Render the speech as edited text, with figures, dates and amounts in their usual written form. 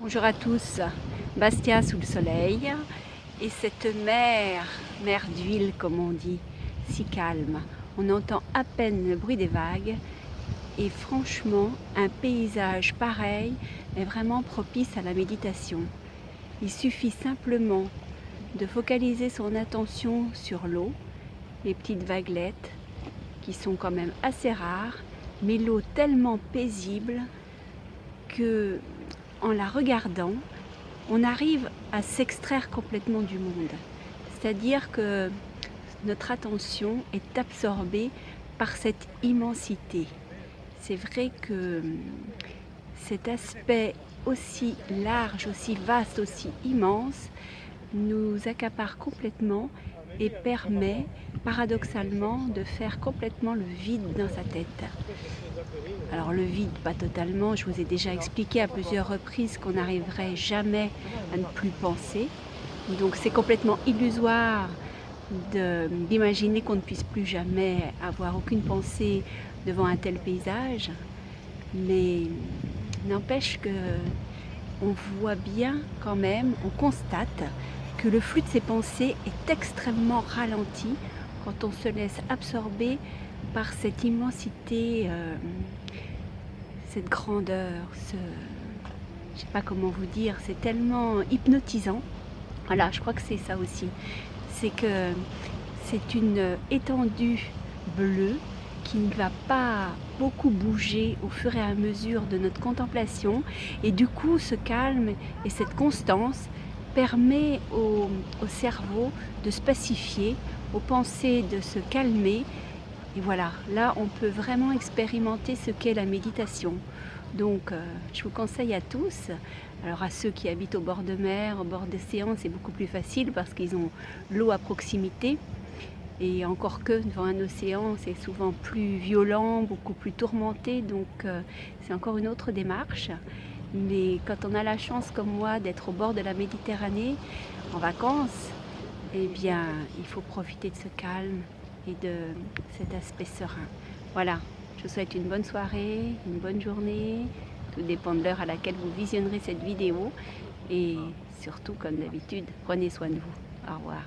Bonjour à tous, Bastia sous le soleil et cette mer d'huile comme on dit, si calme. On entend à peine le bruit des vagues et franchement un paysage pareil est vraiment propice à la méditation. Il suffit simplement de focaliser son attention sur l'eau, les petites vaguelettes qui sont quand même assez rares, mais l'eau tellement paisible que en la regardant, on arrive à s'extraire complètement du monde. C'est-à-dire que notre attention est absorbée par cette immensité. C'est vrai que cet aspect aussi large, aussi vaste, aussi immense nous accapare complètement et permet paradoxalement de faire complètement le vide dans sa tête. Alors le vide, pas totalement, je vous ai déjà expliqué à plusieurs reprises qu'on n'arriverait jamais à ne plus penser. Donc c'est complètement illusoire d'imaginer qu'on ne puisse plus jamais avoir aucune pensée devant un tel paysage. Mais n'empêche que on voit bien quand même, on constate que le flux de ces pensées est extrêmement ralenti quand on se laisse absorber par cette immensité, cette grandeur, je sais pas comment vous dire, c'est tellement hypnotisant. Voilà, je crois que c'est ça aussi. C'est que c'est une étendue bleue qui ne va pas beaucoup bouger au fur et à mesure de notre contemplation. Et du coup, ce calme et cette constance permet au cerveau de se pacifier, aux pensées de se calmer. Et voilà, là on peut vraiment expérimenter ce qu'est la méditation. Donc je vous conseille à tous, alors à ceux qui habitent au bord de mer, au bord d'océan, c'est beaucoup plus facile parce qu'ils ont l'eau à proximité. Et encore que devant un océan, c'est souvent plus violent, beaucoup plus tourmenté, donc c'est encore une autre démarche. Mais quand on a la chance comme moi d'être au bord de la Méditerranée en vacances, eh bien il faut profiter de ce calme et de cet aspect serein. Voilà, je vous souhaite une bonne soirée, une bonne journée, tout dépend de l'heure à laquelle vous visionnerez cette vidéo et surtout comme d'habitude, prenez soin de vous. Au revoir.